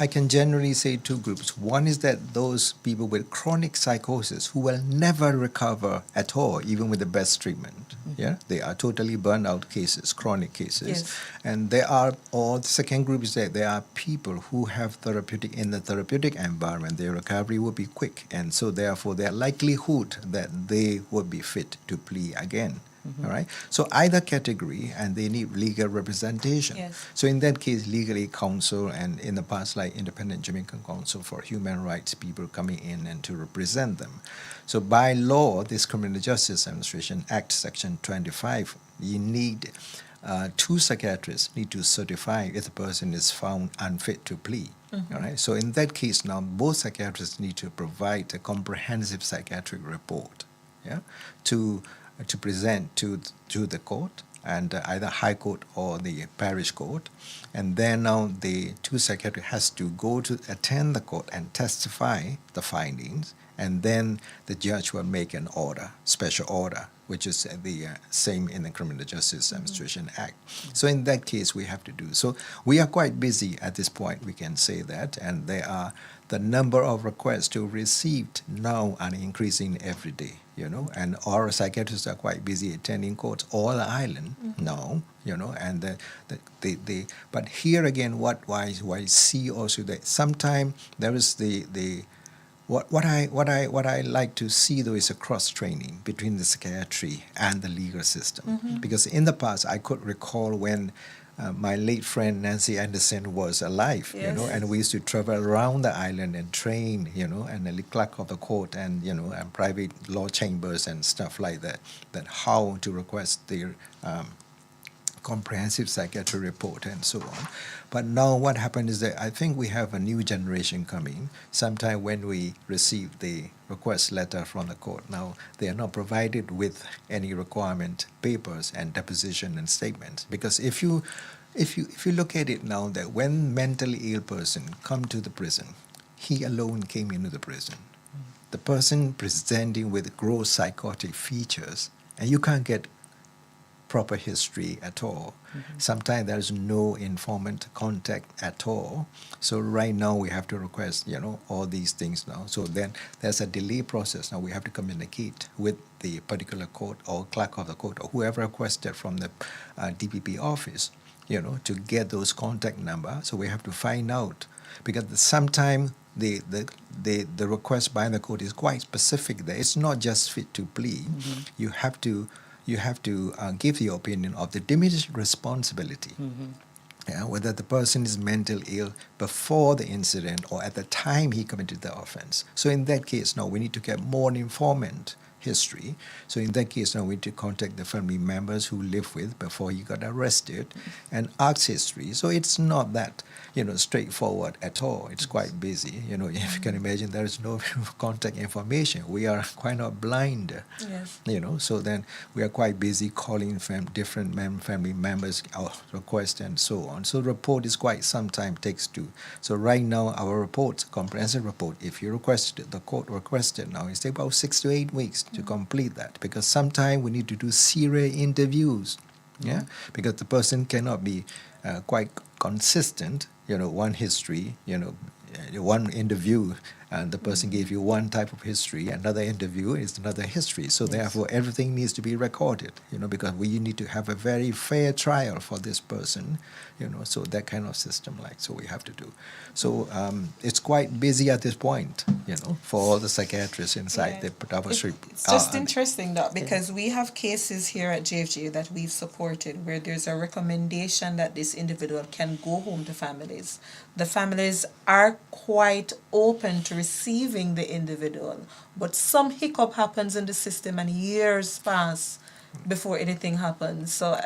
I can generally say two groups. One is that those people with chronic psychosis who will never recover at all, even with the best treatment. Yeah, they are totally burned out cases, chronic cases. Yes. And the second group is that there are people who have in the therapeutic environment, their recovery will be quick. And so therefore their likelihood that they would be fit to plea again. All right. So either category, and they need legal representation. Yes. So in that case, legally counsel, and in the past, like Independent Jamaican Council for Human Rights, people coming in and to represent them. So by law, this Criminal Justice Administration Act, Section 25, you need two psychiatrists need to certify if the person is found unfit to plea. All right. So in that case, now both psychiatrists need to provide a comprehensive psychiatric report. Yeah. To present to the court, and either High Court or the Parish Court, and then now the two psychiatrists has to go to attend the court and testify the findings, and then the judge will make an order, special order, which is the same in the Criminal Justice Administration Act. So in that case, we have to do. So we are quite busy at this point, we can say that, and the number of requests to received now are increasing every day, and our psychiatrists are quite busy attending courts all the island now, and but here again, what I see also that sometimes there is what I like to see though is a cross training between the psychiatry and the legal system, because in the past I could recall when my late friend Nancy Anderson was alive, and we used to travel around the island and train, and the clerk of the court and and private law chambers and stuff like that how to request their comprehensive psychiatry report and so on. But now what happened is that I think we have a new generation coming. Sometime when we receive the request letter from the court, now they are not provided with any requirement papers and deposition and statements. Because if you look at it now, that when mentally ill person come to the prison, he alone came into the prison. The person presenting with gross psychotic features, and you can't get proper history at all. Sometimes there's no informant contact at all. So right now we have to request, all these things now. So then there's a delay process. Now we have to communicate with the particular court or clerk of the court or whoever requested from the DPP office, to get those contact numbers. So we have to find out, because sometimes the request by the court is quite specific there. It's not just fit to plea. You have to give your opinion of the diminished responsibility. Whether the person is mentally ill before the incident or at the time he committed the offense. So in that case, now we need to get more informant history. So in that case, now we need to contact the family members who lived with before he got arrested and ask history. So it's not that straightforward at all. It's quite busy. If you can imagine, there is no contact information. We are quite not blind. Yes. So then we are quite busy calling different family members, our request and so on. So the report is quite some time takes to. So right now our report, comprehensive report, if you requested, the court requested now, it's about 6 to 8 weeks to complete that, because sometimes we need to do serial interviews. Because the person cannot be quite consistent, one history, one interview, and the person gave you one type of history, another interview is another history. So therefore, everything needs to be recorded, because we need to have a very fair trial for this person, so that kind of system, so we have to do. So it's quite busy at this point, for all the psychiatrists inside the Putava Street. It's just interesting that because we have cases here at JFJ that we've supported where there's a recommendation that this individual can go home to families. The families are quite open to receiving the individual, but some hiccup happens in the system and years pass before anything happens. So,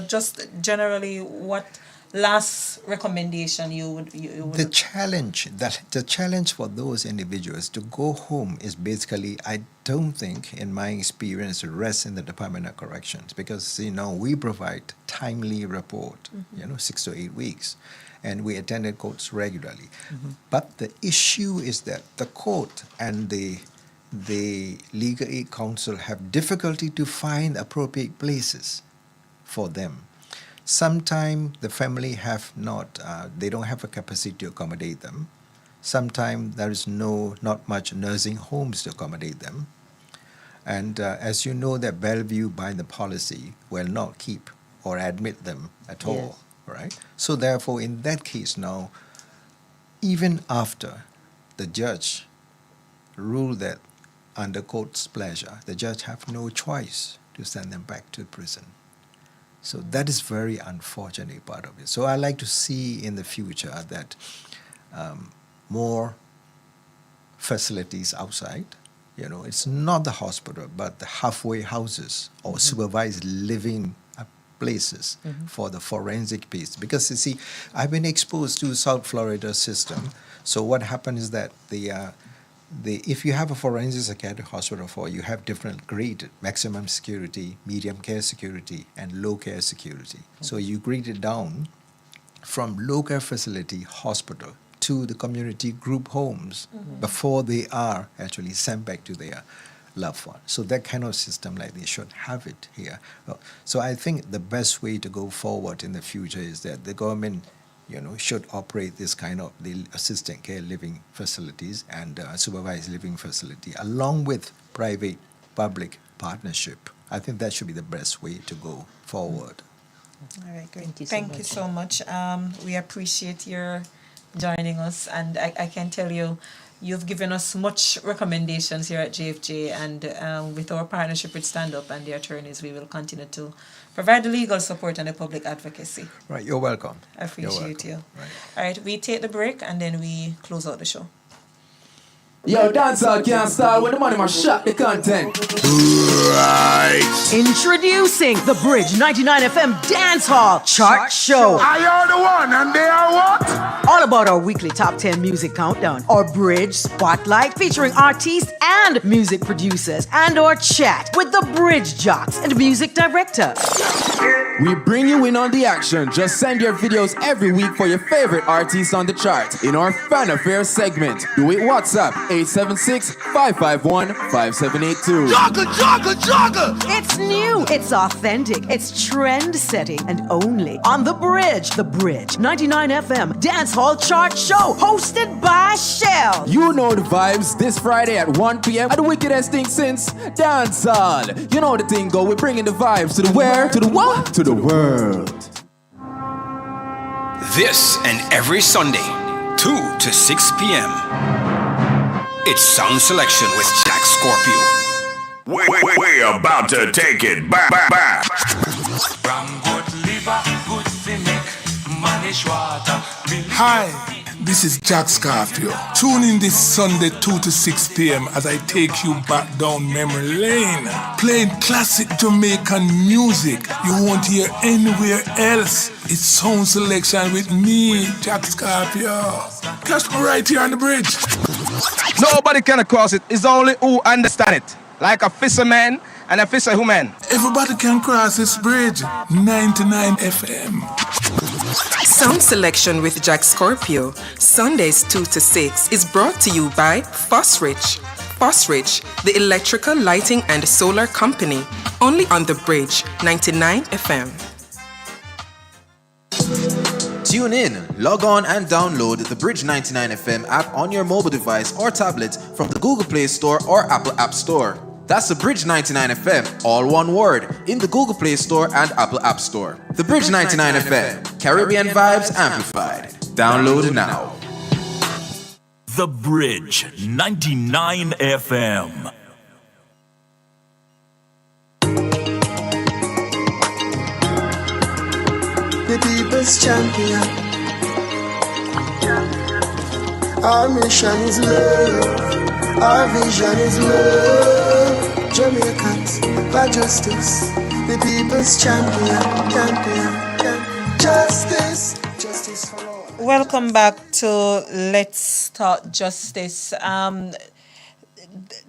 just generally what last recommendation you would The challenge for those individuals to go home is basically, I don't think, in my experience, rests in the Department of Corrections, because we provide timely report, 6 to 8 weeks, and we attended courts regularly. But the issue is that the court and the legal aid council have difficulty to find appropriate places for them. Sometimes the family they don't have a capacity to accommodate them. Sometimes there is not much nursing homes to accommodate them. And as you know, that Bellevue, by the policy, will not keep or admit them at all, right? So therefore, in that case now, even after the judge ruled that under court's pleasure, the judge have no choice to send them back to prison. So that is very unfortunate part of it. So I like to see in the future that more facilities outside. It's not the hospital, but the halfway houses or supervised living places for the forensic piece. Because you see, I've been exposed to South Florida system. So what happens is that if you have a forensic psychiatric hospital you have different grade, maximum security, medium care security, and low care security. So you grade it down from low care facility hospital to the community group homes before they are actually sent back to their loved one. So that kind of system, like they should have it here. So I think the best way to go forward in the future is that the government should operate this kind of the assisted care living facilities and supervised living facility along with private-public partnership. I think that should be the best way to go forward. All right, great. Thank you so much. We appreciate your joining us, and I can tell you, you've given us much recommendations here at JFJ, and with our partnership with Stand Up and the attorneys, we will continue to provide the legal support and the public advocacy. Right, you're welcome. I appreciate you. Right. All right, we take the break and then we close out the show. Yo, dancehall can't start when the money must shut the content. Right. Introducing the Bridge 99 FM Dance Hall Chart Show. I are the one and they are what? All about our weekly top 10 music countdown, our Bridge Spotlight featuring artists and music producers, and our chat with the Bridge Jocks and music director. We bring you in on the action. Just send your videos every week for your favorite artists on the chart in our Fan Affair segment. Do it WhatsApp 876-551-5782. Jogger! It's new, it's authentic, it's trend-setting, and only on The Bridge 99 FM Dance Hall Chart Show, hosted by Shell. You know the vibes this Friday at 1 p.m. at the wickedest thing since dancehall. You know the thing go, we're bringing the vibes to the where, to the what, to the world. This and every Sunday, 2 to 6 p.m. It's Sound Selection with Jack Scorpio. We're about to take it back. Hi, this is Jack Scorpio. Tune in this Sunday 2 to 6 p.m. as I take you back down memory lane, playing classic Jamaican music you won't hear anywhere else. It's Sound Selection with me, Jack Scorpio. Catch me right here on the bridge. Nobody can cross it. It's only who understand it. Like a fisherman and a fisherwoman. Everybody can cross this bridge. 99 FM. Sound Selection with Jack Scorpio, Sundays 2 to 6, is brought to you by Fosrich. Fosrich, the electrical lighting and solar company. Only on the Bridge, 99 FM. Tune in, log on and download the Bridge 99 FM app on your mobile device or tablet from the Google Play Store or Apple App Store. That's the Bridge 99 FM, all one word, in the Google Play Store and Apple App Store. The Bridge 99 FM, Caribbean vibes amplified. Download now. The Bridge 99 FM. The people's champion. Our mission is love. Our vision is love. Jamaicans for justice. The people's champion. Justice, justice for all. Welcome back to Let's Talk Justice.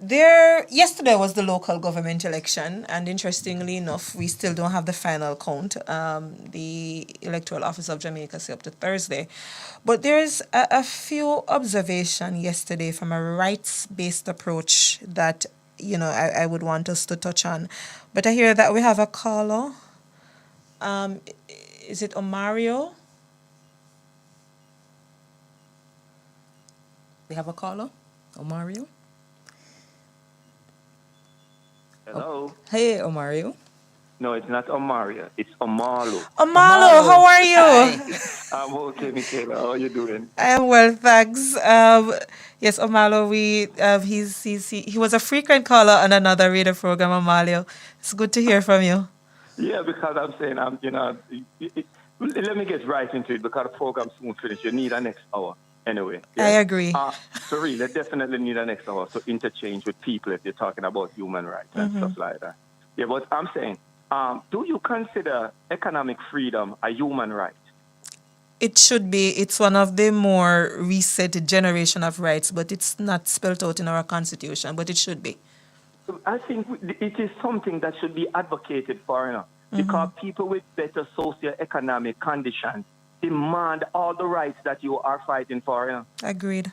Yesterday was the local government election, and interestingly enough, we still don't have the final count. The Electoral Office of Jamaica say up to Thursday. But there's a few observations yesterday from a rights-based approach that, I would want us to touch on. But I hear that we have a caller. Is it Omario? We have a caller? Omario? Hello. Hey, Omario. No, it's not Omario. It's Omalo. Omalo, how are you? I'm okay, Michaela. How are you doing? I am well, thanks. Yes, Omalo, he was a frequent caller on another radio program, Omario. It's good to hear from you. Yeah, because I'm saying, let me get right into it because the program's soon finished. You need an next hour. Anyway. Yeah? I agree. So really, definitely need an next hour to interchange with people if you're talking about human rights and stuff like that. Yeah, but I'm saying, do you consider economic freedom a human right? It should be. It's one of the more recent generation of rights, but it's not spelled out in our constitution, but it should be. I think it is something that should be advocated for, because people with better socioeconomic conditions demand all the rights that you are fighting for. Agreed.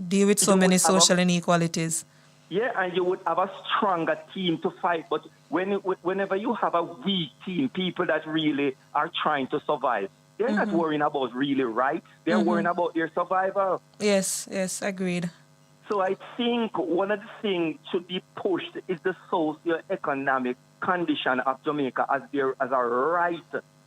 Deal with so many social inequalities. Yeah, and you would have a stronger team to fight. But whenever you have a weak team, people that really are trying to survive, they're not worrying about really rights. They're worrying about their survival. Yes, agreed. So I think one of the things should be pushed is the socio-economic condition of Jamaica as a right.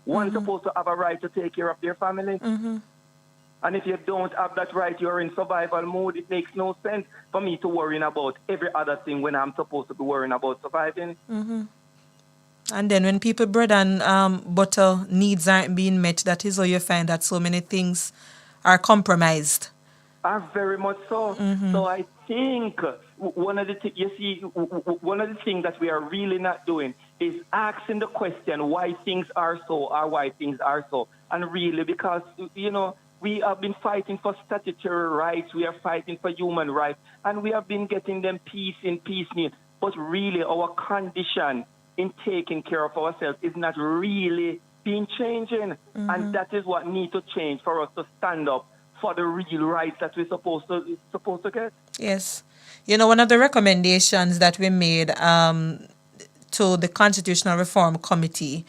One's supposed to have a right to take care of their family. And if you don't have that right, you're in survival mode. It makes no sense for me to worry about every other thing when I'm supposed to be worrying about surviving. And then when people bread and butter needs aren't being met, that is how you find that so many things are compromised. Very much so. So I think one of the things that we are really not doing is asking the question why things are so or why things are so. And really, because, we have been fighting for statutory rights, we are fighting for human rights, and we have been getting them piecemeal. But really, our condition in taking care of ourselves is not really been changing. And that is what needs to change for us to stand up for the real rights that we're supposed to get. Yes. One of the recommendations that we made to the Constitutional Reform Committee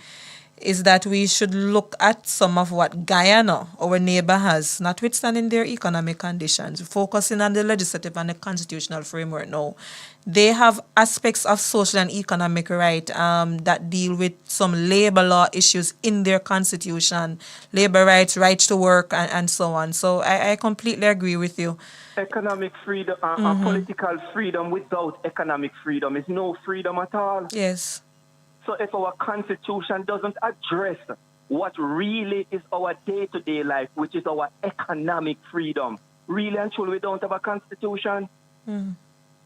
is that we should look at some of what Guyana, our neighbor, has, notwithstanding their economic conditions, focusing on the legislative and the constitutional framework now. They have aspects of social and economic right that deal with some labor law issues in their constitution, labor rights, rights to work, and so on. So I completely agree with you. Economic freedom, political freedom without economic freedom is no freedom at all. Yes. So if our constitution doesn't address what really is our day-to-day life, which is our economic freedom, really and truly we don't have a constitution.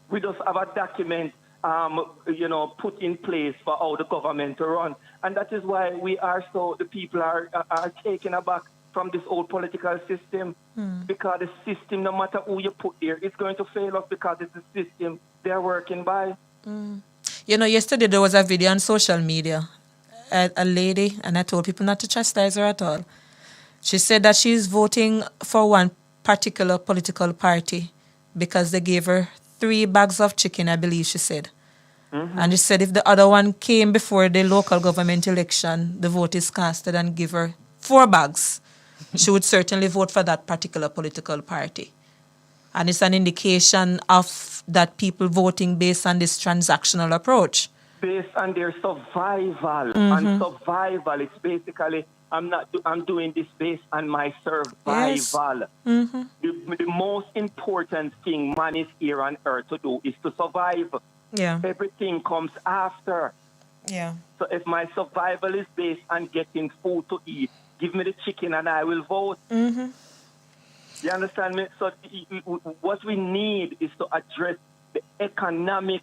We just have a document, put in place for how the government to run. And that is why the people are taken aback from this old political system, because the system, no matter who you put there, it's going to fail us because it's the system they're working by. Yesterday there was a video on social media, a lady, and I told people not to chastise her at all. She said that she's voting for one particular political party because they gave her 3 bags of chicken, I believe she said. And she said if the other one came before the local government election, the vote is casted and give her 4 bags. She would certainly vote for that particular political party. And it's an indication of that people voting based on this transactional approach. Based on their survival. And survival, it's basically, I'm doing this based on my survival. Yes. The most important thing man is here on earth to do is to survive. Yeah. Everything comes after. Yeah. So if my survival is based on getting food to eat, give me the chicken and I will vote. You understand me? So what we need is to address the economic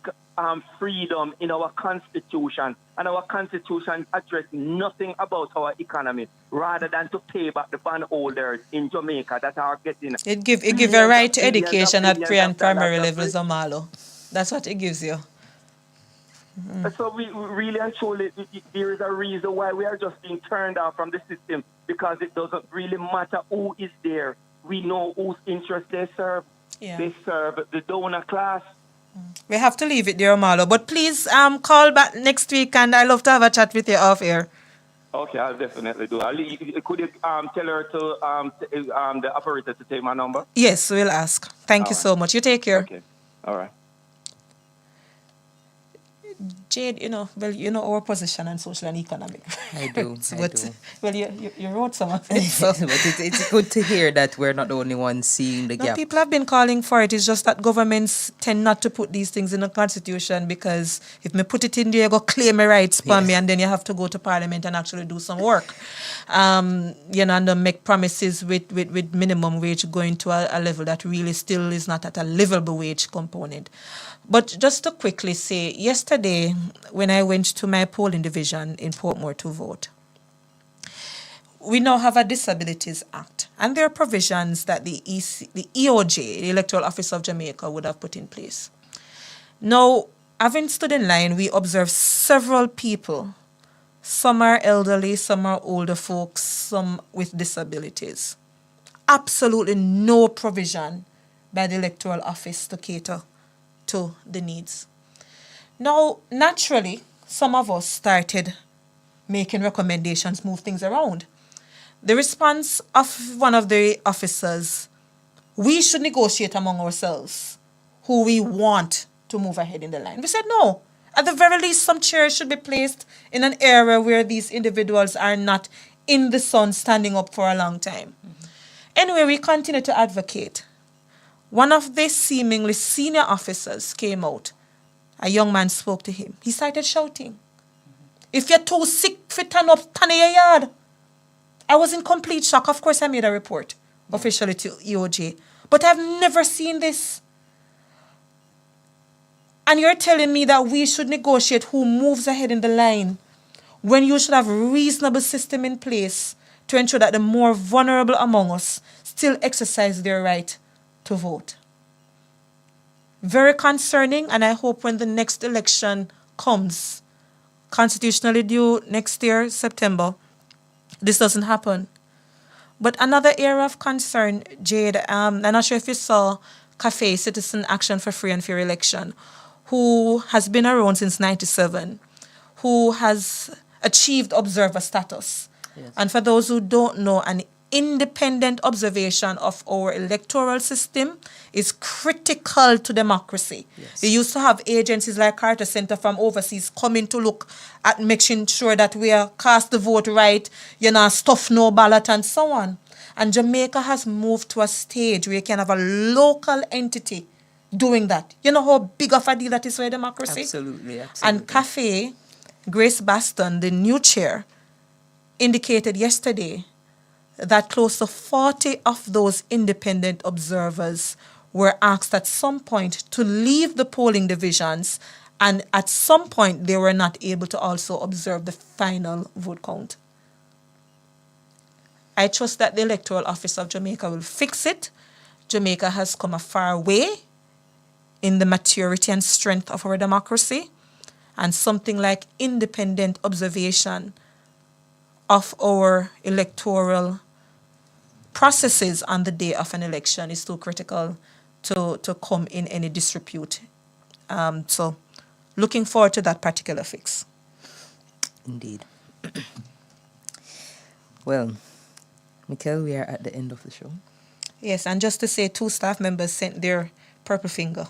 freedom in our constitution, and our constitution address nothing about our economy, rather than to pay back the bondholders in Jamaica that are getting. It give a right to education at pre and primary levels, Omalo. That's what it gives you. So we really and truly, there is a reason why we are just being turned off from the system, because it doesn't really matter who is there. We know whose interests they serve. Yeah. They serve the donor class. We have to leave it there, Omalo. But please call back next week, and I love to have a chat with you off air. Okay, I'll definitely do. Could you tell her to the operator to take my number? Yes, we'll ask. Thank you so much. You take care. Okay. All right. Jade, our position on social and economic. I do. Well, you wrote some of it. So. But it's good to hear that we're not the only ones seeing the gap. People have been calling for it. It's just that governments tend not to put these things in the constitution, because if me put it in there, you go claim my rights for me, and then you have to go to parliament and actually do some work. And then make promises with minimum wage going to a level that really still is not at a livable wage component. But just to quickly say, yesterday when I went to my polling division in Portmore to vote, we now have a Disabilities Act, and there are provisions that the EOJ, the Electoral Office of Jamaica, would have put in place. Now, having stood in line, we observed several people. Some are elderly, some are older folks, some with disabilities. Absolutely no provision by the Electoral Office to cater to the needs. Now, naturally, some of us started making recommendations, move things around. The response of one of the officers, we should negotiate among ourselves who we want to move ahead in the line. We said no. At the very least, some chairs should be placed in an area where these individuals are not in the sun standing up for a long time. Mm-hmm. Anyway, we continue to advocate. One of the seemingly senior officers came out. A young man spoke to him. He started shouting, "If you're too sick for turn up, turn in your yard." I was in complete shock. Of course, I made a report officially to EOJ. But I've never seen this. And you're telling me that we should negotiate who moves ahead in the line, when you should have a reasonable system in place to ensure that the more vulnerable among us still exercise their right to vote. Very concerning, and I hope when the next election comes, constitutionally due next year, September, this doesn't happen. But another area of concern, Jade, I'm not sure if you saw CAFE, Citizen Action for Free and Fair Election, who has been around since 1997, who has achieved observer status. Yes. And for those who don't know, an independent observation of our electoral system is critical to democracy. Yes. You used to have agencies like Carter Center from overseas coming to look at making sure that we are cast the vote right, stuff no ballot and so on. And Jamaica has moved to a stage where you can have a local entity doing that. You know how big of a deal that is for democracy? Absolutely. And CAFE, Grace Baston, the new chair, indicated yesterday that close to 40 of those independent observers were asked at some point to leave the polling divisions, and at some point they were not able to also observe the final vote count. I trust that the Electoral Office of Jamaica will fix it. Jamaica has come a far way in the maturity and strength of our democracy, and something like independent observation of our electoral processes on the day of an election is too critical to come in any disrepute. So looking forward to that particular fix. Indeed. Well, Mikkel, we are at the end of the show. Yes, and just to say, 2 staff members sent their purple finger.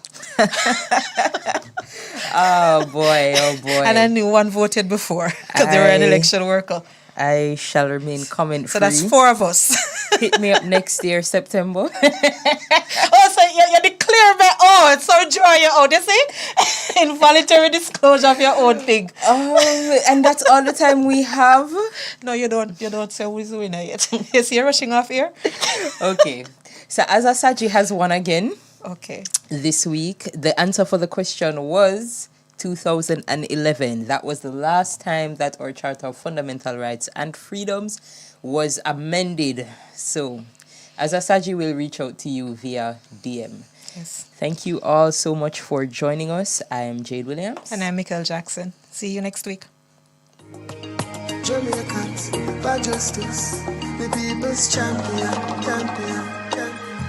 Oh boy. And I knew one voted before because they were an election worker. I shall remain comment-free. So that's 4 of us. Hit me up next year, September. So you declare by own. So draw your own. You see? Involuntary disclosure of your own thing. And that's all the time we have? No, you don't. You don't say who's the winner yet. Is he rushing off here? Okay. So Asasaji has won again. Okay. This week. The answer for the question was 2011. That was the last time that our Charter of Fundamental Rights and Freedoms was amended. So, as Asaji will reach out to you via DM. Yes. Thank you all so much for joining us. I am Jade Williams. And I'm Michael Jackson. See you next week. Jamaicans, by justice, the people's champion.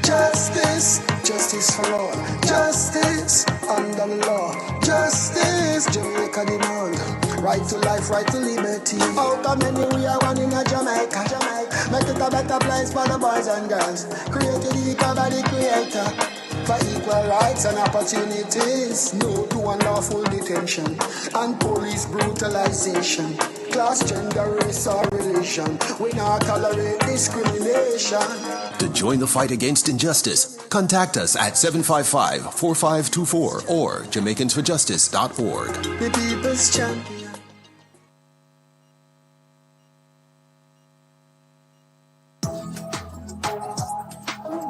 Justice, justice for all. Justice under the law. Justice, Jamaica demand. Right to life, right to liberty. Out of many we are one in a Jamaica. Make it a better place for the boys and girls. Created equal by the creator. For equal rights and opportunities. No to unlawful detention and police brutalization. Class, gender, race or religion. We not tolerate discrimination. To join the fight against injustice, contact us at 755-4524 or JamaicансForJustice.org. The people's champion.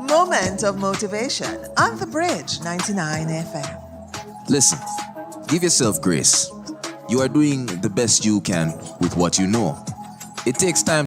Moment of motivation on the Bridge 99 FM. Listen, give yourself grace. You are doing the best you can with what you know. It takes time